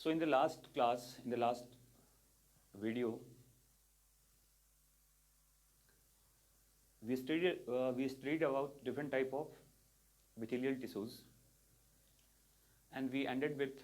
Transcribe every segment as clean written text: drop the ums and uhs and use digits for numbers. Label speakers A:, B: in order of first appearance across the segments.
A: So in the last class, in the last video, we studied about different type of epithelial tissues, and we ended with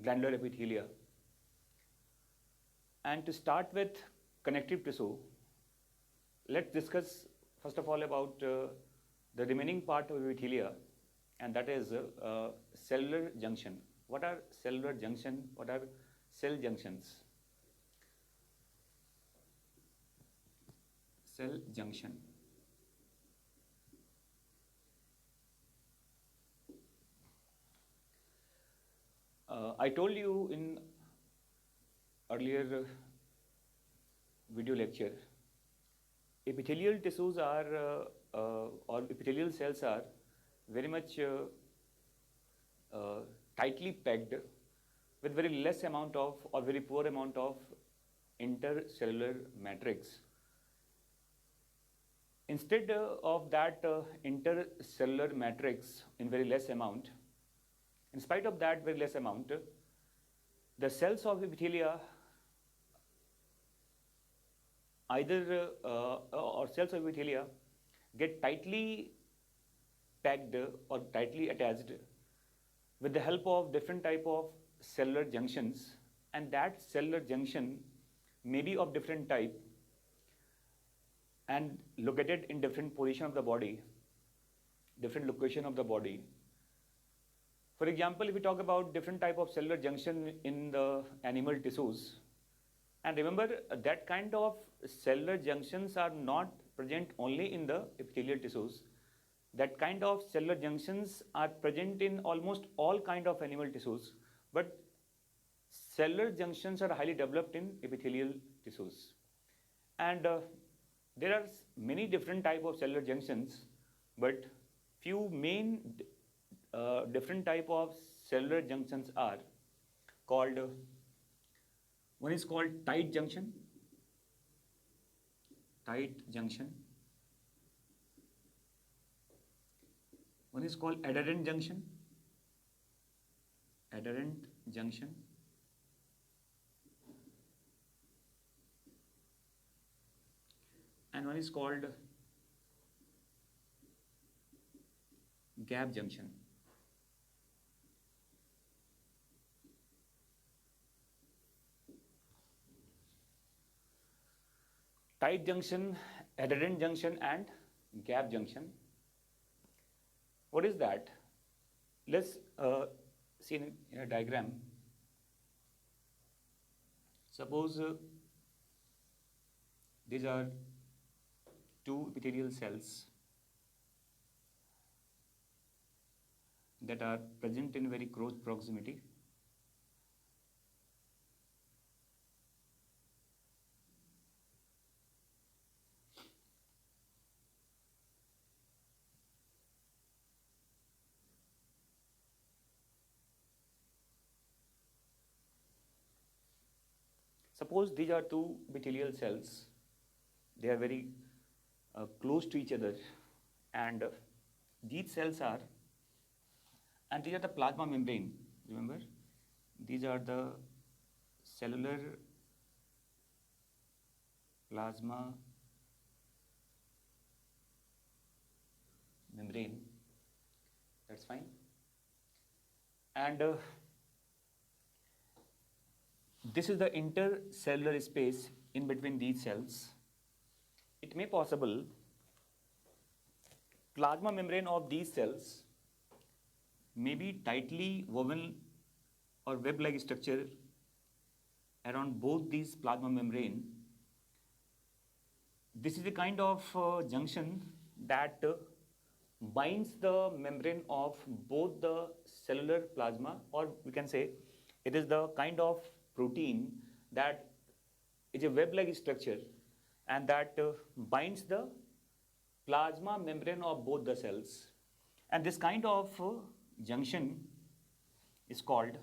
A: glandular epithelia. And to start with connective tissue, let's discuss first of all about the remaining part of epithelia, and that is cellular junction. What are cellular junction? What are cell junctions? Cell junction. I told you in earlier video lecture, epithelial tissues are or epithelial cells are very much tightly packed with very less amount of or very poor amount of intercellular matrix. Instead of that intercellular matrix in very less amount, in spite of that very less amount, the cells of epithelia either or cells of epithelia get tightly packed or tightly attached with the help of different type of cellular junctions, and that cellular junction may be of different type and located in different position of the body, different location of the body. For example, if we talk about different type of cellular junction in the animal tissues, and remember that kind of cellular junctions are not present only in the epithelial tissues. That kind of cellular junctions are present in almost all kind of animal tissues, but cellular junctions are highly developed in epithelial tissues. And there are many different type of cellular junctions, but few main different type of cellular junctions are called, one is called tight junction, one is called adherent junction, and one is called gap junction. Tight junction, adherent junction, and gap junction. What is that? Let's see in a diagram. Suppose these are two epithelial cells that are present in very close proximity. Suppose these are two epithelial cells. They are very close to each other, and these cells are, and these are the plasma membrane. Remember, these are the cellular plasma membrane. That's fine. And this is the intercellular space in between these cells. It may possible plasma membrane of these cells may be tightly woven or web-like structure around both these plasma membrane. This is a kind of junction that binds the membrane of both the cellular plasma, or we can say it is the kind of protein that is a web-like structure and that binds the plasma membrane of both the cells. And this kind of junction is called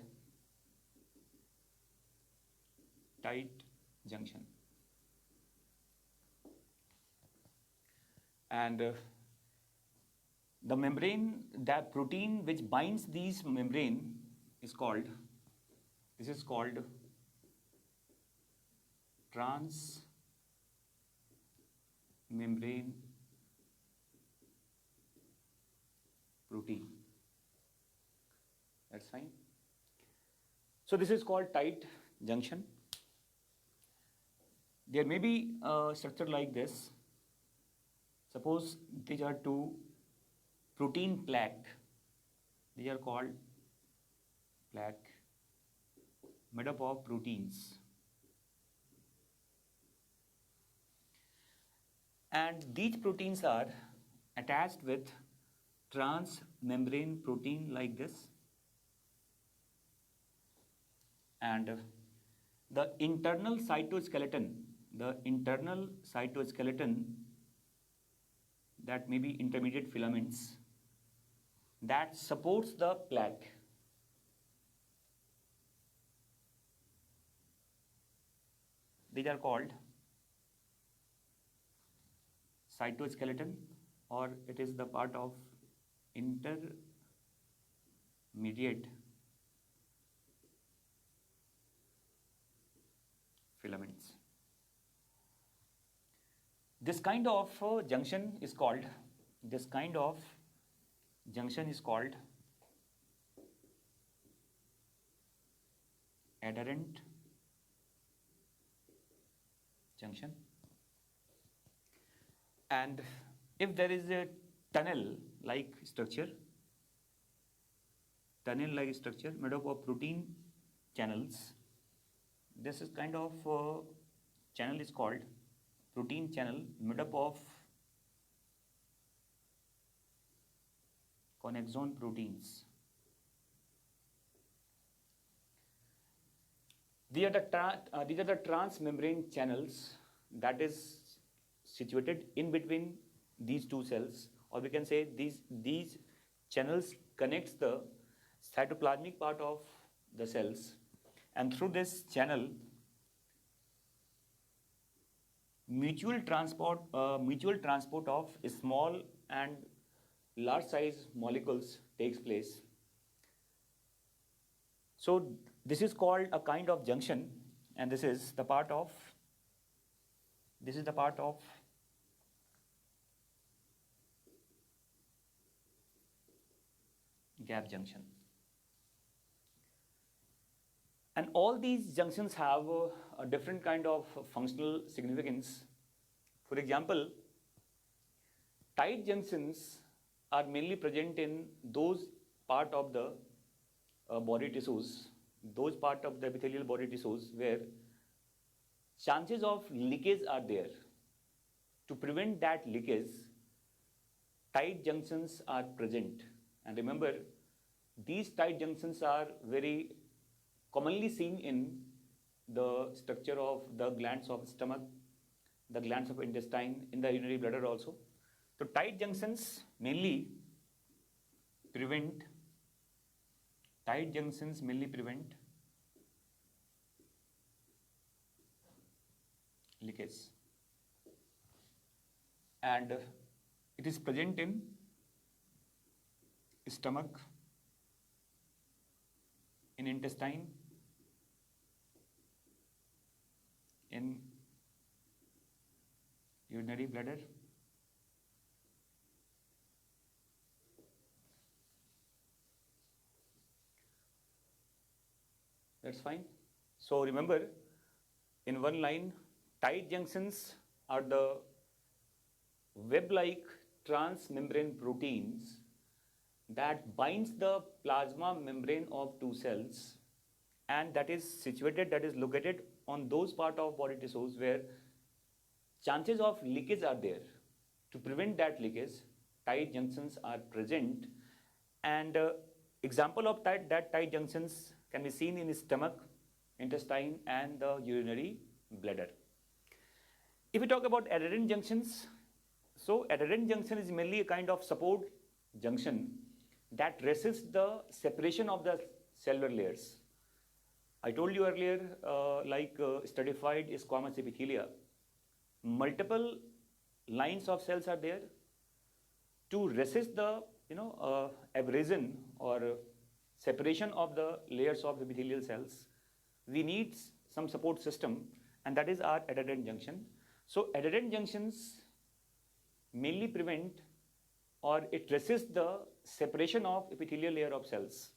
A: tight junction. And the membrane, that protein which binds these membrane is called This is called transmembrane protein. That's fine. So this is called tight junction. There may be a structure like this. Suppose these are two protein plaque. These are called plaque made up of proteins. And these proteins are attached with transmembrane protein like this. And the internal cytoskeleton that may be intermediate filaments that supports the plaque. These are called cytoskeleton, or it is the part of intermediate filaments. This kind of junction is called adherent junction. And if there is a tunnel-like structure made up of protein channels, this is kind of channel is called protein channel made up of connexon proteins. These are the transmembrane channels that is situated in between these two cells, or we can say these channels connects the cytoplasmic part of the cells, and through this channel mutual transport of small and large size molecules takes place. So this is called a kind of junction, and this is the part of gap junction. And all these junctions have a different kind of functional significance. For example, tight junctions are mainly present in those part of the body tissues, those part of the epithelial body tissues where chances of leakage are there. To prevent that leakage, tight junctions are present. And remember, these tight junctions are very commonly seen in the structure of the glands of stomach, the glands of intestine, in the urinary bladder also. So tight junctions mainly prevent leakage, and it is present in stomach, in intestine, in urinary bladder, that's fine. So remember, in one line, tight junctions are the web-like transmembrane proteins that binds the plasma membrane of two cells, and that is located on those part of body tissues where chances of leakage are there. To prevent that leakage, tight junctions are present, and example of tight junctions can be seen in stomach, intestine, and the urinary bladder. If we talk about adherent junctions, so adherent junction is mainly a kind of support junction that resists the separation of the cellular layers. I told you earlier, stratified squamous epithelia, multiple lines of cells are there to resist the abrasion or separation of the layers of epithelial cells. we need some support system, and that is our adherent junction. So adherent junctions mainly prevent or it resists the separation of epithelial layer of cells.